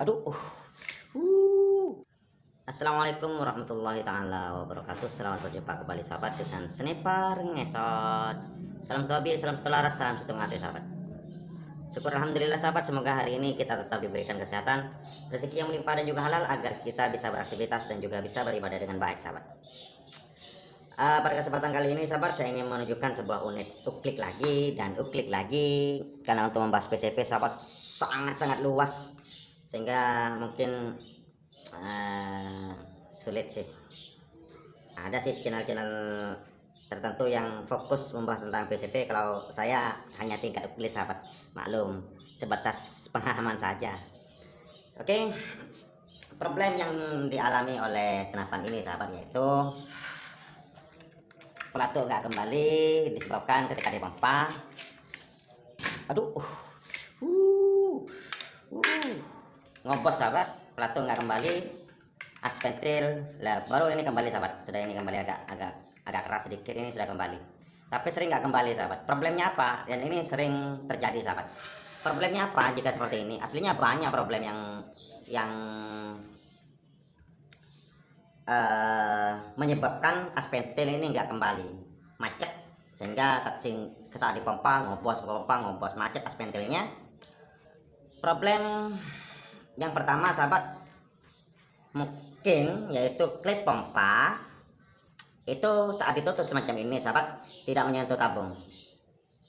Aduh. Uh. Assalamualaikum warahmatullahi taala wabarakatuh. Selamat berjumpa kembali sahabat dengan Sniper Ngesot. Salam stabil, salam selaras, salam satu hati sahabat. Syukur alhamdulillah sahabat, semoga hari ini kita tetap diberikan kesehatan, rezeki yang melimpah dan juga halal agar kita bisa beraktivitas dan juga bisa beribadah dengan baik sahabat. Pada kesempatan kali ini sahabat, saya ingin menunjukkan sebuah unit uklik lagi dan uklik lagi, karena untuk membahas PCP sahabat sangat-sangat luas sehingga mungkin sulit sih. Ada sih channel-channel tertentu yang fokus membahas tentang PCP, kalau saya hanya tingkat uklik sahabat, maklum sebatas pengalaman saja. Oke, problem yang dialami oleh senapan ini sahabat yaitu pelatuk nggak kembali disebabkan ketika dipompa. Aduh. Ngobos sahabat, pelatuk nggak kembali, as ventil lah baru ini kembali sahabat. Sudah ini kembali agak keras sedikit, ini sudah kembali, tapi sering nggak kembali sahabat. Problemnya apa? Dan ini sering terjadi sahabat. Problemnya apa jika seperti ini? Aslinya banyak problem yang menyebabkan as ventil ini nggak kembali, macet, sehingga saat dipompa ngobos macet as ventilnya. Problem yang pertama sahabat mungkin yaitu klip pompa itu saat ditutup semacam ini sahabat tidak menyentuh tabung.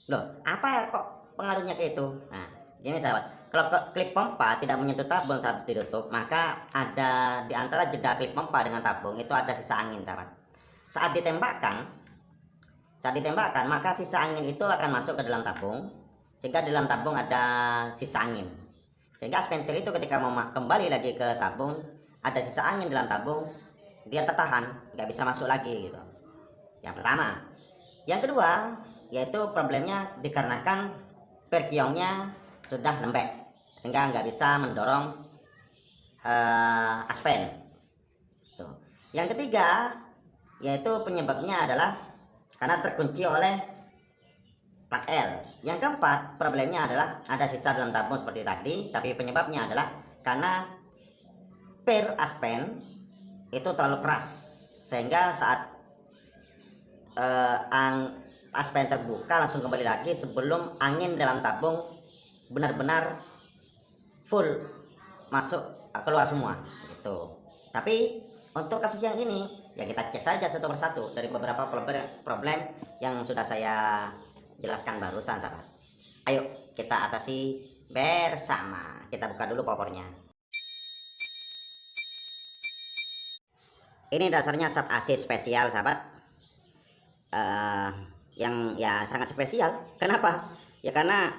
Loh, apa ya kok pengaruhnya ke itu? Nah, gini sahabat, kalau klip pompa tidak menyentuh tabung saat ditutup, maka ada di antara jeda klip pompa dengan tabung itu ada sisa angin sahabat. Saat ditembakkan maka sisa angin itu akan masuk ke dalam tabung, sehingga di dalam tabung ada sisa angin, sehingga as ventil itu ketika mau kembali lagi ke tabung ada sisa angin dalam tabung, dia tertahan, nggak bisa masuk lagi gitu. Yang pertama. Yang kedua yaitu problemnya dikarenakan perkiongnya sudah lembek sehingga nggak bisa mendorong aspen. Tuh. Yang ketiga yaitu penyebabnya adalah karena terkunci oleh plat L. Yang keempat problemnya adalah ada sisa dalam tabung seperti tadi, tapi penyebabnya adalah karena per aspen itu terlalu keras sehingga saat aspen terbuka langsung kembali lagi sebelum angin dalam tabung benar-benar full masuk keluar semua gitu. Tapi untuk kasus yang ini ya kita cek saja satu persatu dari beberapa problem yang sudah saya jelaskan barusan sahabat. Ayo kita atasi bersama. Kita buka dulu popornya. Ini dasarnya sub AC spesial sahabat, yang ya sangat spesial. Kenapa? Ya karena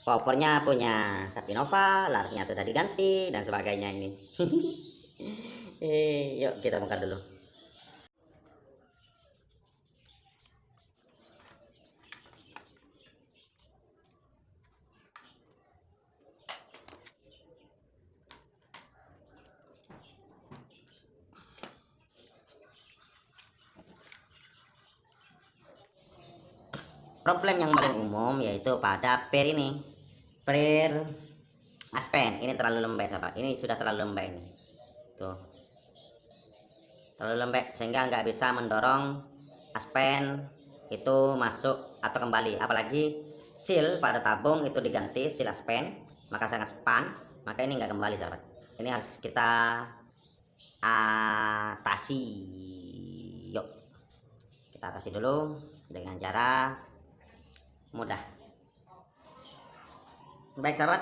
popornya punya Sapinova, larsnya sudah diganti dan sebagainya ini. Yuk kita buka dulu. Problem yang paling umum yaitu pada per ini, per aspen ini terlalu lembek sahabat. Ini sudah terlalu lembek ini, tuh terlalu lembek sehingga nggak bisa mendorong aspen itu masuk atau kembali. Apalagi seal pada tabung itu diganti seal aspen, maka sangat span, maka ini nggak kembali sahabat. Ini harus kita atasi. Yuk kita atasi dulu dengan cara mudah. Baik sahabat,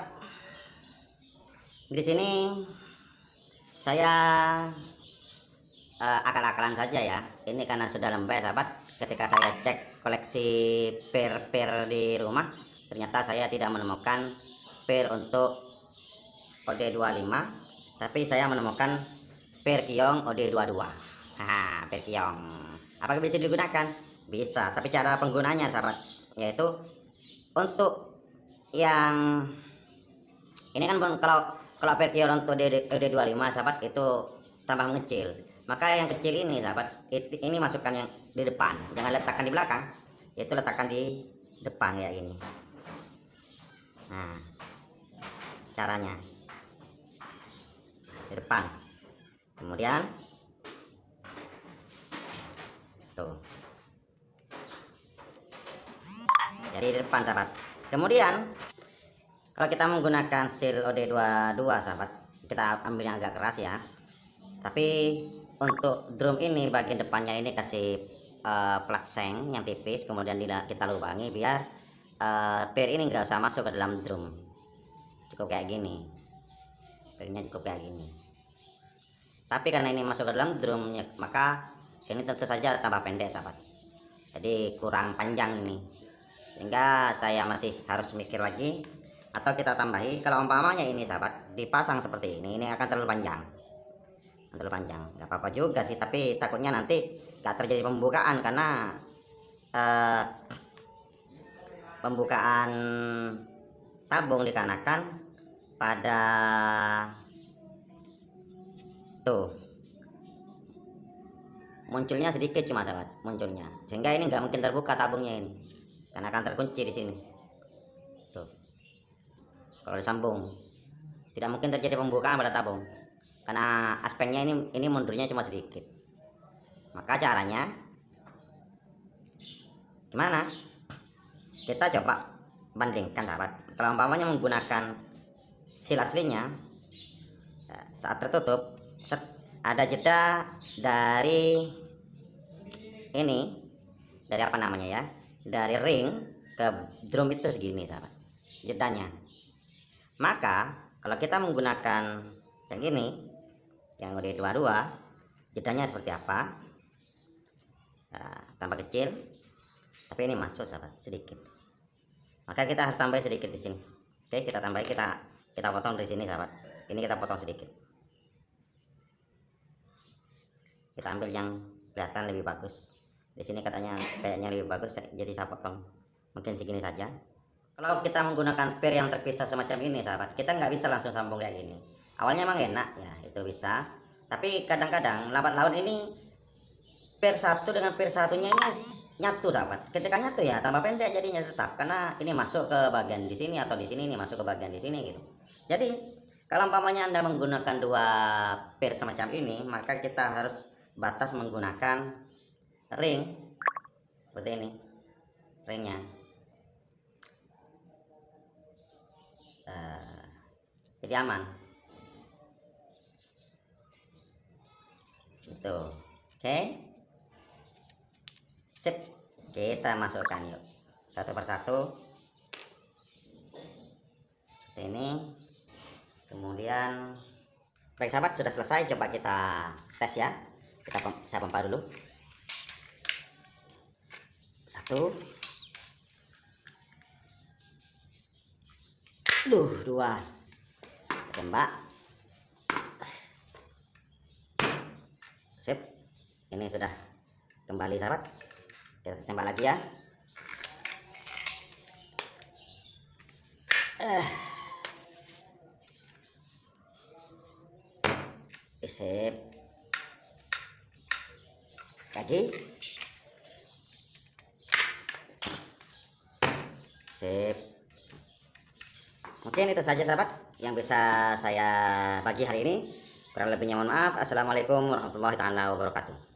di sini saya akal-akalan saja ya. Ini karena sudah lembek sahabat. Ketika saya cek koleksi per di rumah, ternyata saya tidak menemukan per untuk OD25, tapi saya menemukan per kiong OD22. Per kiong apakah bisa digunakan? Bisa, tapi cara penggunanya sahabat, yaitu untuk yang ini kan kalau per kiong untuk OD25 sahabat itu tambah mengecil, maka yang kecil ini sahabat ini masukkan yang di depan, jangan letakkan di belakang, yaitu letakkan di depan ya ini. Nah caranya di depan. Kemudian tuh, jadi di depan sahabat. Kemudian kalau kita menggunakan seal OD22 sahabat, kita ambil yang agak keras ya. Tapi untuk drum ini bagian depannya ini kasih plat seng yang tipis, kemudian kita lubangi biar per ini enggak usah masuk ke dalam drum. Cukup kayak gini, pernya cukup kayak gini. Tapi karena ini masuk ke dalam drumnya, maka ini tentu saja tambah pendek sahabat, jadi kurang panjang ini, sehingga saya masih harus mikir lagi atau kita tambahi. Kalau umpamanya ini sahabat dipasang seperti ini akan terlalu panjang, nggak apa-apa juga sih, tapi takutnya nanti nggak terjadi pembukaan karena pembukaan tabung dikarenakan pada tuh munculnya sedikit cuma sahabat, munculnya, sehingga ini nggak mungkin terbuka tabungnya ini karena akan terkunci di sini tuh. Kalau disambung tidak mungkin terjadi pembukaan pada tabung karena aspeknya ini mundurnya cuma sedikit. Maka caranya gimana, kita coba bandingkan sahabat. Kalau umpamanya menggunakan seal aslinya, saat tertutup ada jeda dari ini, dari apa namanya ya, dari ring ke drum itu segini sahabat jedanya. Maka kalau kita menggunakan yang ini, yang OD22, jedanya seperti apa, tambah kecil, tapi ini masuk sahabat sedikit, maka kita harus tambah sedikit di sini. Oke, kita tambahi, kita potong dari sini sahabat, ini kita potong sedikit, kita ambil yang kelihatan lebih bagus. Di sini katanya kayaknya lebih bagus, jadi saya potong mungkin segini saja. Kalau kita menggunakan per yang terpisah semacam ini sahabat, kita nggak bisa langsung sambung kayak gini. Awalnya emang enak ya, itu bisa, tapi kadang-kadang lambat laun ini per satu dengan per satunya ini nyatu sahabat. Ketika nyatu ya tambah pendek jadinya tetap, karena ini masuk ke bagian di sini atau di sini ini masuk ke bagian di sini gitu. Jadi kalau umpamanya Anda menggunakan dua per semacam ini, maka kita harus batas menggunakan ring seperti ini, ringnya jadi aman itu. Oke, sip, kita masukkan yuk satu persatu seperti ini. Kemudian baik sahabat, sudah selesai, coba kita tes ya. Saya pompa dulu, satu, dua, tembak, sip, ini sudah kembali sahabat. Kita tembak lagi ya. Sip, lagi, sip. Mungkin itu saja sahabat yang bisa saya bagi hari ini, kurang lebihnya mohon maaf. Assalamualaikum warahmatullahi wabarakatuh.